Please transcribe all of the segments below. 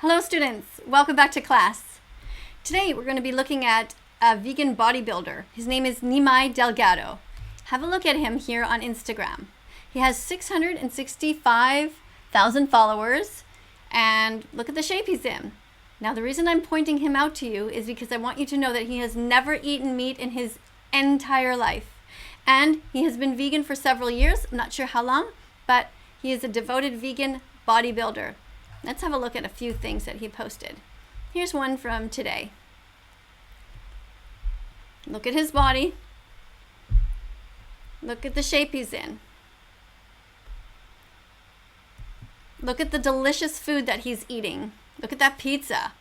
Hello students, welcome back to class. Today we're going to be looking at a vegan bodybuilder. His name is nimaidelgado. Have a look at him here on Instagram. He has 665,000 followers and look at the shape he's in. Now the reason I'm pointing him out to you is because I want you to know that he has never eaten meat in his entire life. And he has been vegan for several years, I'm not sure how long, but he is a devoted vegan bodybuilder. Let's have a look at a few things that he posted. Here's one from today. Look at his body. Look at the shape he's in. Look at the delicious food that he's eating. Look at that pizza.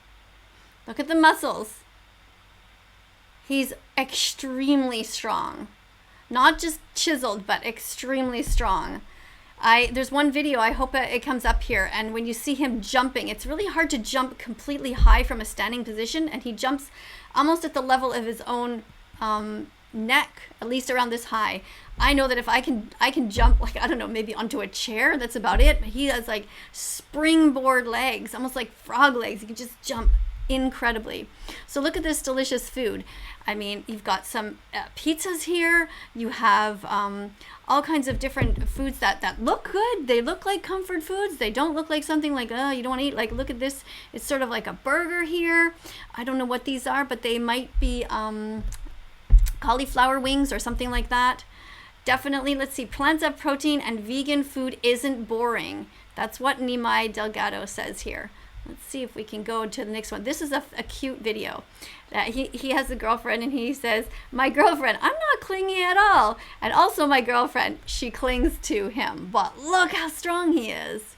Look at the muscles. He's extremely strong. Not just chiseled, but extremely strong. There's one video, I hope it comes up here, and when you see him jumping, it's really hard to jump completely high from a standing position, and he jumps almost at the level of his own neck, at least around this high. I know that if I can jump, like, I don't know, maybe onto a chair, that's about it, but he has like springboard legs, almost like frog legs. He can just jump incredibly. So look at this delicious food. I mean, you've got some pizzas here. You have all kinds of different foods that look good. They look like comfort foods. They don't look like something like, oh, you don't want to eat. Like, look at this. It's sort of like a burger here. I don't know what these are, but they might be cauliflower wings or something like that. Definitely, let's see, plants have protein and vegan food isn't boring. That's what nimaidelgado says here. Let's see if we can go to the next one. This is a cute video. He has a girlfriend and he says, my girlfriend, I'm not clingy at all. And also my girlfriend, she clings to him. But look how strong he is.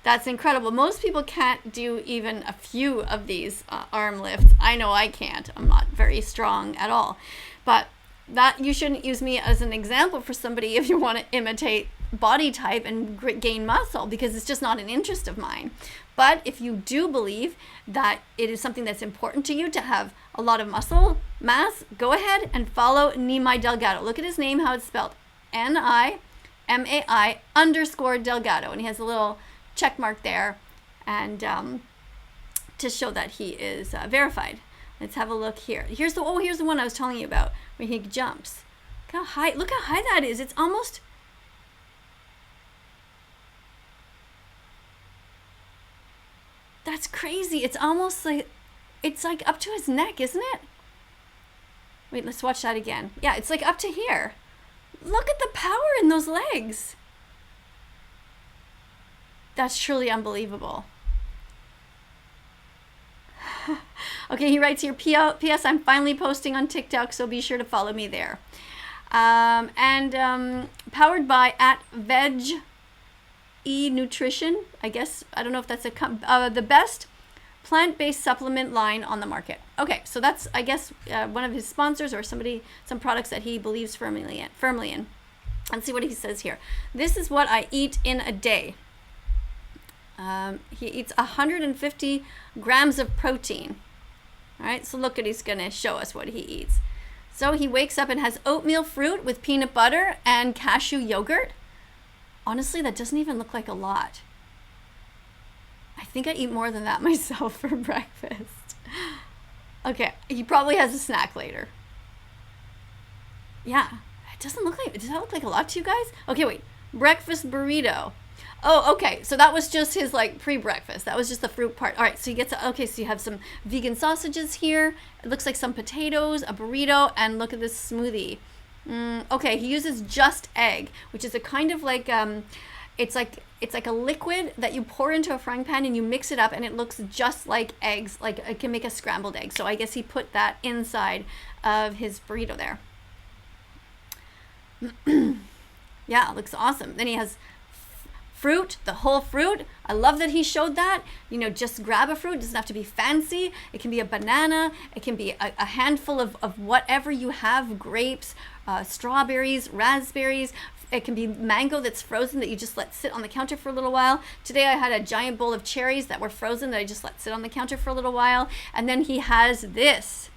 That's incredible. Most people can't do even a few of these arm lifts. I know I can't. I'm not very strong at all. But that you shouldn't use me as an example for somebody if you want to imitate body type and gain muscle, because it's just not an interest of mine. But if you do believe that it is something that's important to you to have a lot of muscle mass, go ahead and follow nimaidelgado. Look at his name, how it's spelled. Nimai_Delgado. And he has a little check mark there, and to show that he is verified. Let's have a look here. Here's the one I was telling you about, where he jumps. Look how high that is. It's almost... That's crazy. It's almost like, it's like up to his neck, isn't it? Wait, let's watch that again. Yeah, it's like up to here. Look at the power in those legs. That's truly unbelievable. Okay, he writes here, P.S. I'm finally posting on TikTok, so be sure to follow me there. Powered by @VegE Nutrition, I guess. I don't know if that's the best plant-based supplement line on the market. Okay, so that's, I guess, one of his sponsors or some products that he believes firmly in. Let's see what he says here. This is what I eat in a day. He eats 150 grams of protein. All right, so look at, he's going to show us what he eats. So he wakes up and has oatmeal fruit with peanut butter and cashew yogurt. Honestly, that doesn't even look like a lot. I think I eat more than that myself for breakfast. Okay, he probably has a snack later. Yeah, it doesn't look like, does that look like a lot to you guys? Okay, wait, breakfast burrito. Oh, okay, so that was just his like pre-breakfast. That was just the fruit part. All right, so he gets, okay, so you have some vegan sausages here. It looks like some potatoes, a burrito, and look at this smoothie. Okay, he uses just egg, which is a kind of like, it's like a liquid that you pour into a frying pan and you mix it up and it looks just like eggs, like it can make a scrambled egg. So I guess he put that inside of his burrito there. Yeah, it looks awesome. Then he has fruit, the whole fruit. I love that he showed that. You know, just grab a fruit. It doesn't have to be fancy. It can be a banana. It can be a handful of whatever you have, grapes, strawberries, raspberries. It can be mango that's frozen that you just let sit on the counter for a little while. Today I had a giant bowl of cherries that were frozen that I just let sit on the counter for a little while. And then he has this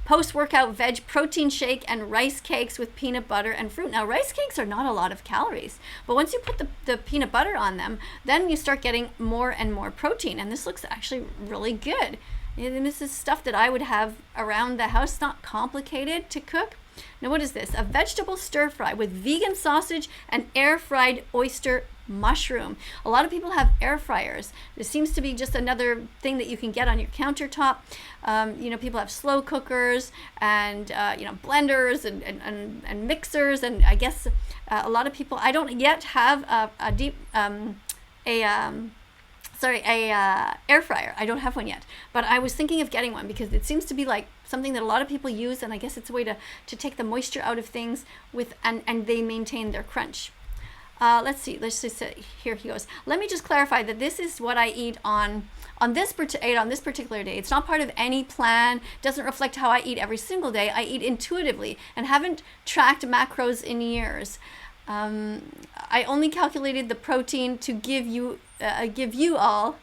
Post-workout veg protein shake and rice cakes with peanut butter and fruit. Now, rice cakes are not a lot of calories, but once you put the peanut butter on them, then you start getting more and more protein. And this looks actually really good. And this is stuff that I would have around the house. It's not complicated to cook. Now, what is this? A vegetable stir fry with vegan sausage and air-fried oyster mushroom. A lot of people have air fryers. This seems to be just another thing that you can get on your countertop. People have slow cookers and blenders and mixers, and I guess a lot of people. I don't yet have air fryer. I don't have one yet, but I was thinking of getting one because it seems to be like something that a lot of people use, and I guess it's a way to take the moisture out of things and they maintain their crunch. Let's see. Let's just say, here he goes. Let me just clarify that this is what I eat on this particular day. It's not part of any plan. Doesn't reflect how I eat every single day. I eat intuitively and haven't tracked macros in years. I only calculated the protein to give you all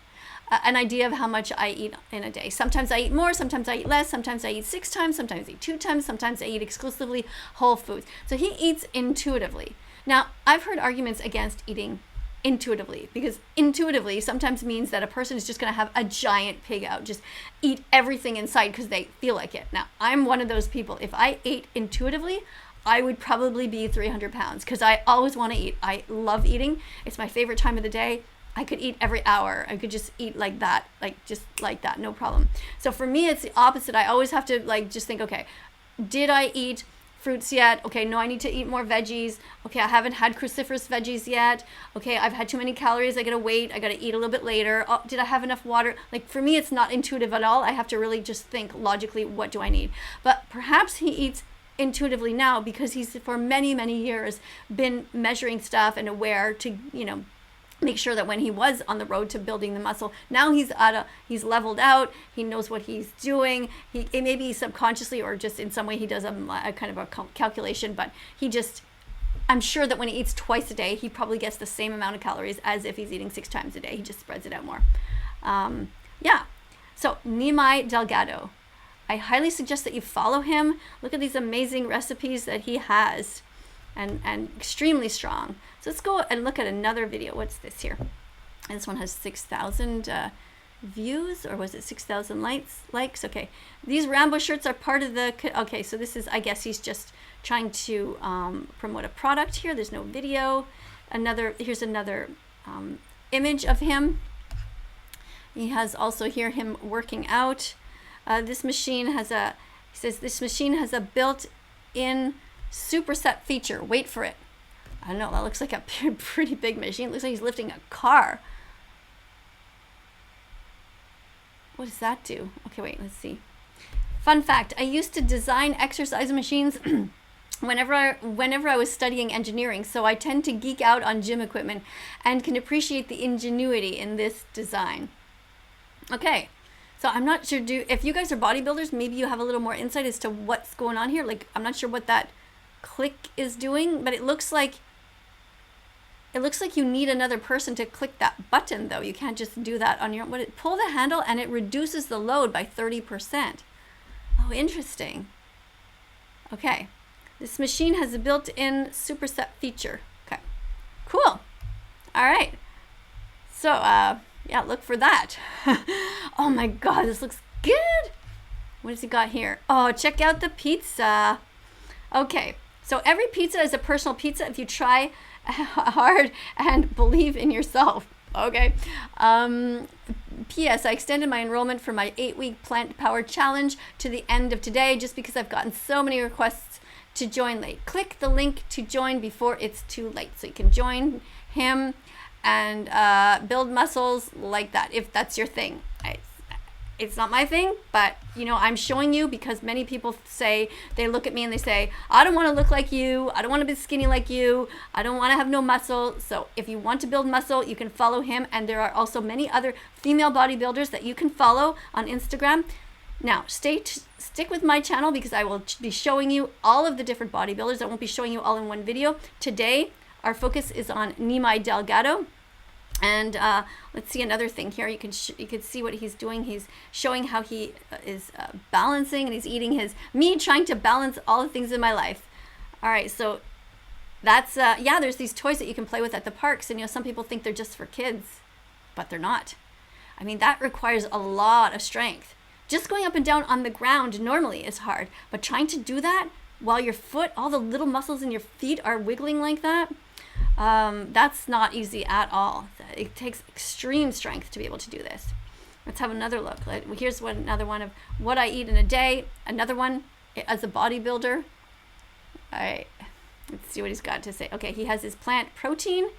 an idea of how much I eat in a day. Sometimes I eat more, sometimes I eat less, sometimes I eat 6 times, sometimes I eat 2 times, sometimes I eat exclusively whole foods. So he eats intuitively. Now, I've heard arguments against eating intuitively, because intuitively sometimes means that a person is just going to have a giant pig out, just eat everything in sight because they feel like it. Now, I'm one of those people. If I ate intuitively, I would probably be 300 pounds because I always want to eat. I love eating. It's my favorite time of the day. I could eat every hour. I could just eat like that, no problem. So for me, it's the opposite. I always have to just think, okay, did I eat fruits yet? Okay, no, I need to eat more veggies. Okay, I haven't had cruciferous veggies yet. Okay, I've had too many calories. I gotta wait. I gotta eat a little bit later. Oh, did I have enough water? For me, it's not intuitive at all. I have to really just think logically, what do I need? But perhaps he eats intuitively now because he's for many, many years been measuring stuff and aware to, make sure that when he was on the road to building the muscle, now he's leveled out. He knows what he's doing. It may be subconsciously or just in some way he does a kind of a calculation, but I'm sure that when he eats twice a day, he probably gets the same amount of calories as if he's eating 6 times a day. He just spreads it out more. So nimaidelgado. I highly suggest that you follow him. Look at these amazing recipes that he has, and extremely strong. So let's go and look at another video. What's this here? And this one has 6,000 views, or was it 6,000 likes? Okay, these Rambo shirts are part of the. Okay, so this is, I guess he's just trying to promote a product here. There's no video. Here's another image of him. He has also here him working out. This machine has a built-in superset feature. Wait for it. I don't know, that looks like a pretty big machine. It looks like he's lifting a car. What does that do? Okay, wait, let's see. Fun fact, I used to design exercise machines whenever I was studying engineering, so I tend to geek out on gym equipment and can appreciate the ingenuity in this design. Okay. So I'm not sure, if you guys are bodybuilders, maybe you have a little more insight as to what's going on here. I'm not sure what that click is doing, but it looks like you need another person to click that button, though. You can't just do that on your own. Pull the handle and it reduces the load by 30%. Oh, interesting. Okay. This machine has a built-in superset feature. Okay. Cool. All right. So, yeah, look for that. Oh my God, this looks good. What has he got here? Oh, check out the pizza. Okay, so every pizza is a personal pizza if you try hard and believe in yourself. Okay. P.S. I extended my enrollment for my 8-week plant power challenge to the end of today just because I've gotten so many requests to join late. Click the link to join before it's too late. So you can join him and build muscles like that, if that's your thing. It's not my thing, but I'm showing you because many people say, they look at me and they say, I don't want to look like you, I don't want to be skinny like you, I don't want to have no muscle. So if you want to build muscle, you can follow him, and there are also many other female bodybuilders that you can follow on Instagram. Now, stick with my channel because I will be showing you all of the different bodybuilders. I won't be showing you all in one video. Today, our focus is on nimaidelgado. And let's see another thing here. You can see what he's doing. He's showing how he is balancing, and he's eating me trying to balance all the things in my life. All right, so that's yeah. There's these toys that you can play with at the parks, and some people think they're just for kids, but they're not. I mean, that requires a lot of strength. Just going up and down on the ground normally is hard, but trying to do that while your foot, all the little muscles in your feet are wiggling like that. That's not easy at all. It takes extreme strength to be able to do this. Let's have another look. Here's another one of what I eat in a day. Another one as a bodybuilder. All right, let's see what he's got to say. Okay, he has his plant protein,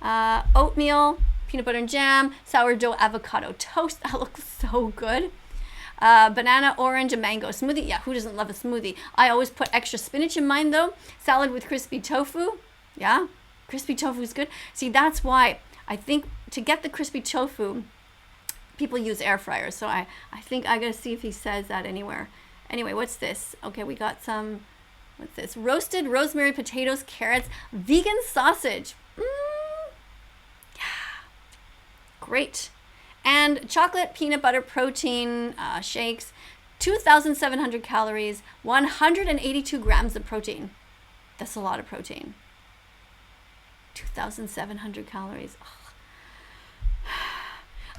oatmeal, peanut butter and jam, sourdough avocado toast. That looks so good. Banana, orange, and mango smoothie. Yeah, who doesn't love a smoothie? I always put extra spinach in mine though. Salad with crispy tofu. Yeah, crispy tofu is good. See, that's why I think to get the crispy tofu, people use air fryers. So I think I gotta see if he says that anywhere. Anyway, what's this? Okay, we got some, what's this? Roasted rosemary potatoes, carrots, vegan sausage. Yeah, great. And chocolate, peanut butter, protein shakes, 2,700 calories, 182 grams of protein. That's a lot of protein. 2,700 calories. Ugh.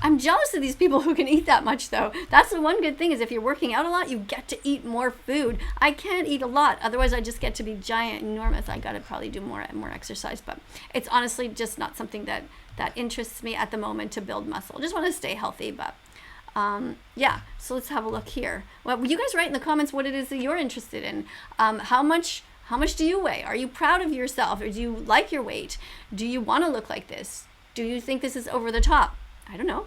I'm jealous of these people who can eat that much though. That's the one good thing is if you're working out a lot, you get to eat more food. I can't eat a lot. Otherwise I just get to be giant, enormous. I got to probably do more exercise, but it's honestly just not something that interests me at the moment to build muscle. I just want to stay healthy, but yeah. So let's have a look here. Well, you guys write in the comments what it is that you're interested in. How much do you weigh? Are you proud of yourself? Or do you like your weight? Do you want to look like this? Do you think this is over the top? I don't know.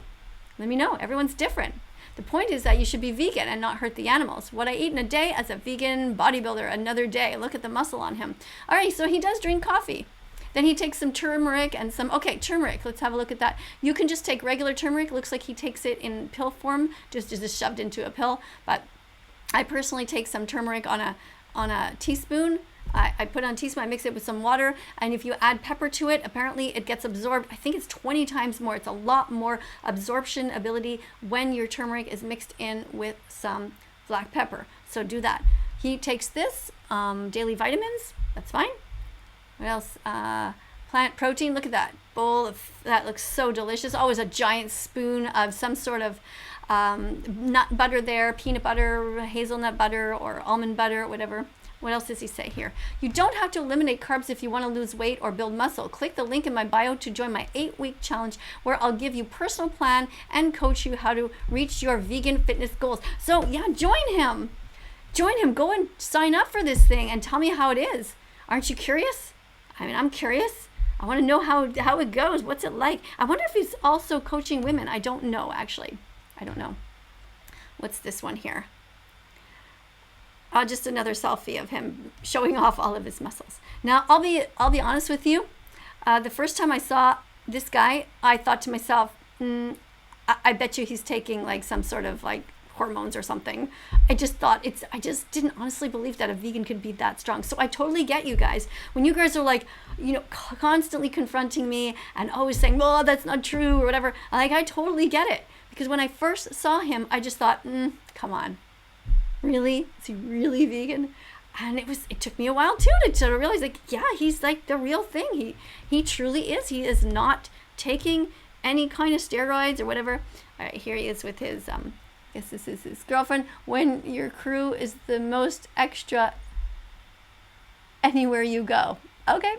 Let me know. Everyone's different. The point is that you should be vegan and not hurt the animals. What I eat in a day as a vegan bodybuilder, another day. Look at the muscle on him. All right, so he does drink coffee. Then he takes some turmeric and okay, turmeric. Let's have a look at that. You can just take regular turmeric. Looks like he takes it in pill form, just shoved into a pill. But I personally take some turmeric on a teaspoon. I put on a teaspoon, I mix it with some water, and if you add pepper to it, apparently it gets absorbed. I think it's 20 times more. It's a lot more absorption ability when your turmeric is mixed in with some black pepper. So do that. He takes this, daily vitamins, that's fine. What else? Plant protein, look at that bowl that looks so delicious. Always a giant spoon of some sort of nut butter there, peanut butter, hazelnut butter, or almond butter, whatever. What else does he say here? You don't have to eliminate carbs if you want to lose weight or build muscle. Click the link in my bio to join my 8-week challenge where I'll give you personal plan and coach you how to reach your vegan fitness goals. So yeah, join him. Join him. Go and sign up for this thing and tell me how it is. Aren't you curious? I mean, I'm curious. I want to know how it goes. What's it like? I wonder if he's also coaching women. I don't know, actually. I don't know. What's this one here? Just another selfie of him showing off all of his muscles. Now, I'll be honest with you. The first time I saw this guy, I thought to myself, I bet you he's taking like some sort of like hormones or something. I just didn't honestly believe that a vegan could be that strong. So I totally get you guys. When you guys are like, constantly confronting me and always saying, well, that's not true or whatever. Like, I totally get it. Because when I first saw him, I just thought, come on. Really? Is he really vegan? And it took me a while too to realize, like, yeah, he's like the real thing. He truly is. He is not taking any kind of steroids or whatever. All right, here he is with his, I guess this is his girlfriend. When your crew is the most extra anywhere you go. Okay.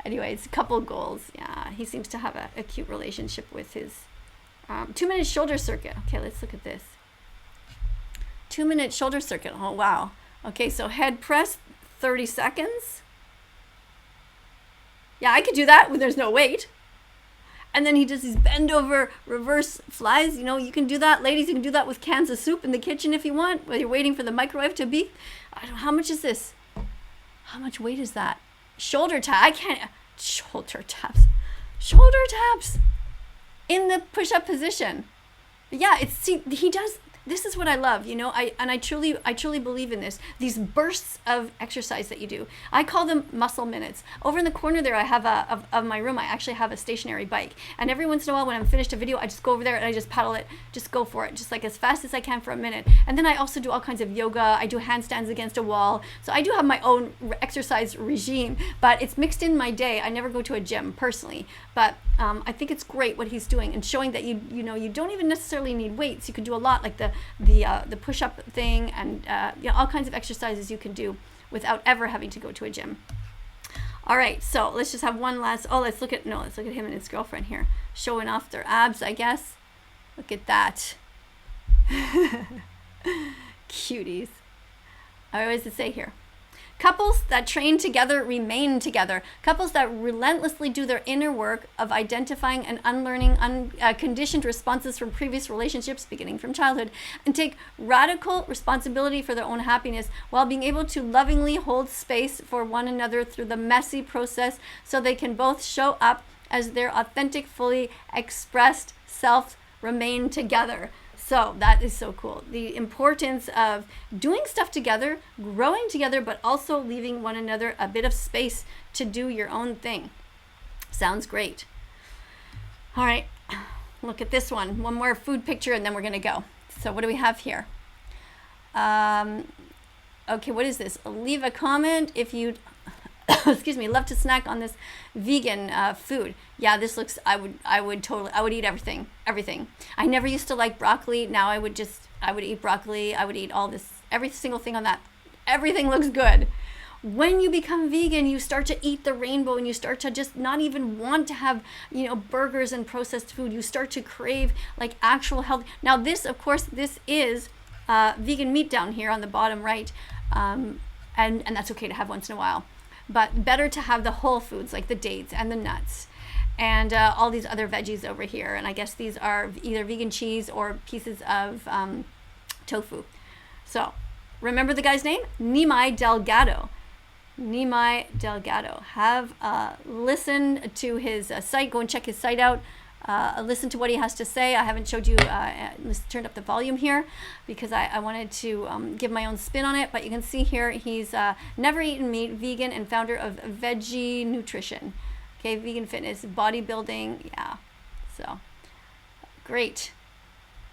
Anyways, couple goals. Yeah, he seems to have a cute relationship with his 2-minute shoulder circuit. Okay, let's look at this. 2-minute shoulder circuit. Oh, wow. Okay, so head press, 30 seconds. Yeah, I could do that when there's no weight. And then he does these bend over reverse flies. You can do that. Ladies, you can do that with cans of soup in the kitchen if you want, while you're waiting for the microwave to beep. How much is this? How much weight is that? Shoulder tap. I can't. Shoulder taps. Shoulder taps in the push-up position. Yeah, he does. this is what I love, you know. I truly believe in this. These bursts of exercise that you do. I call them muscle minutes. Over in the corner there, I have of my room, I actually have a stationary bike. And every once in a while when I'm finished a video, I just go over there and I just pedal it, just go for it, just like as fast as I can for a minute. And then I also do all kinds of yoga. I do handstands against a wall. So I do have my own exercise regime, but it's mixed in my day. I never go to a gym personally, but I think it's great what he's doing and showing that you know, you don't even necessarily need weights. You can do a lot, like the push-up thing, and you know, all kinds of exercises you can do without ever having to go to a gym. All right, so let's just have one last. Oh, let's look at him and his girlfriend here, showing off their abs, I guess. Look at that. Cuties. I always say here, couples that train together remain together. Couples that relentlessly do their inner work of identifying and unlearning conditioned responses from previous relationships beginning from childhood, and take radical responsibility for their own happiness while being able to lovingly hold space for one another through the messy process, so they can both show up as their authentic, fully expressed self, remain together. So that is so cool. The importance of doing stuff together, growing together, but also leaving one another a bit of space to do your own thing. Sounds great. All right, look at this one. One more food picture and then we're gonna go. So what do we have here? Okay, what is this? Leave a comment if you'd excuse me, love to snack on this vegan food. Yeah, this looks, I would eat everything. I never used to like broccoli. Now I would eat broccoli. I would eat all this, every single thing on that. Everything looks good. When you become vegan, you start to eat the rainbow and you start to just not even want to have, you know, burgers and processed food. You start to crave like actual health. Now this, of course, this is vegan meat down here on the bottom right. And that's okay to have once in a while. But better to have the whole foods like the dates and the nuts and all these other veggies over here. And I guess these are either vegan cheese or pieces of tofu. So remember the guy's name? Nimaidelgado. Nimaidelgado. Have listened to his site. Go and check his site out. Listen to what he has to say. I haven't showed you, turned up the volume here because I wanted to give my own spin on it, but you can see here he's never eaten meat, vegan, and founder of Veggie Nutrition. Okay, vegan fitness, bodybuilding, yeah, so great.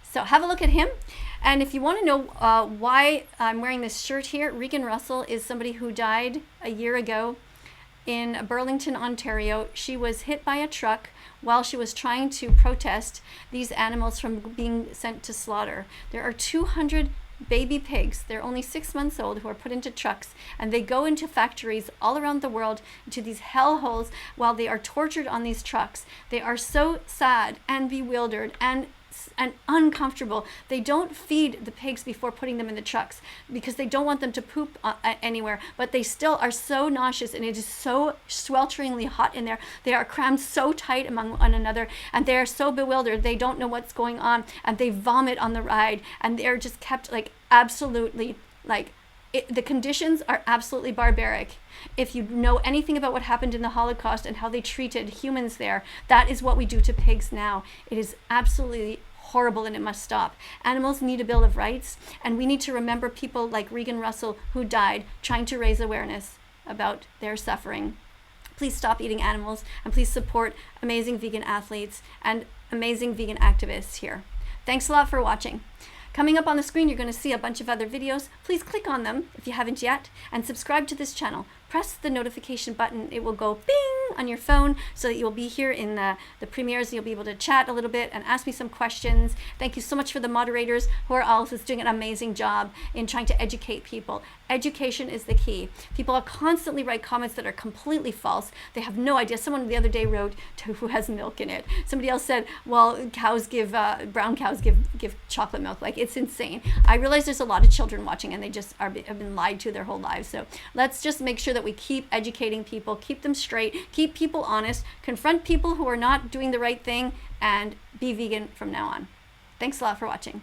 So have a look at him. And if you want to know why I'm wearing this shirt here, Regan Russell is somebody who died a year ago in Burlington, Ontario. She was hit by a truck while she was trying to protest these animals from being sent to slaughter. There are 200 baby pigs, they're only 6 months old, who are put into trucks, and they go into factories all around the world, into these hellholes, while they are tortured on these trucks. They are so sad and bewildered and uncomfortable. They don't feed the pigs before putting them in the trucks because they don't want them to poop anywhere, but they still are so nauseous, and it is so swelteringly hot in there. They are crammed so tight among one another, and they are so bewildered. They don't know what's going on, and they vomit on the ride, and they're just kept like absolutely like the conditions are absolutely barbaric. If you know anything about what happened in the Holocaust and how they treated humans there, that is what we do to pigs now. It is absolutely horrible, and it must stop. Animals need a Bill of Rights, and we need to remember people like Regan Russell who died trying to raise awareness about their suffering. Please stop eating animals, and please support amazing vegan athletes and amazing vegan activists here. Thanks a lot for watching. Coming up on the screen, you're going to see a bunch of other videos. Please click on them if you haven't yet, and subscribe to this channel. Press the notification button. It will go bing on your phone so that you'll be here in the premieres, and you'll be able to chat a little bit and ask me some questions. Thank you so much for the moderators who are also doing an amazing job in trying to educate people. Education is the key. People are constantly write comments that are completely false. They have no idea. Someone the other day wrote tofu has milk in it. Somebody else said, well, cows give, brown cows give chocolate milk. Like, it's insane. I realize there's a lot of children watching, and they just have been lied to their whole lives. So let's just make sure that we keep educating people, keep them straight, keep people honest, confront people who are not doing the right thing, and be vegan from now on. Thanks a lot for watching.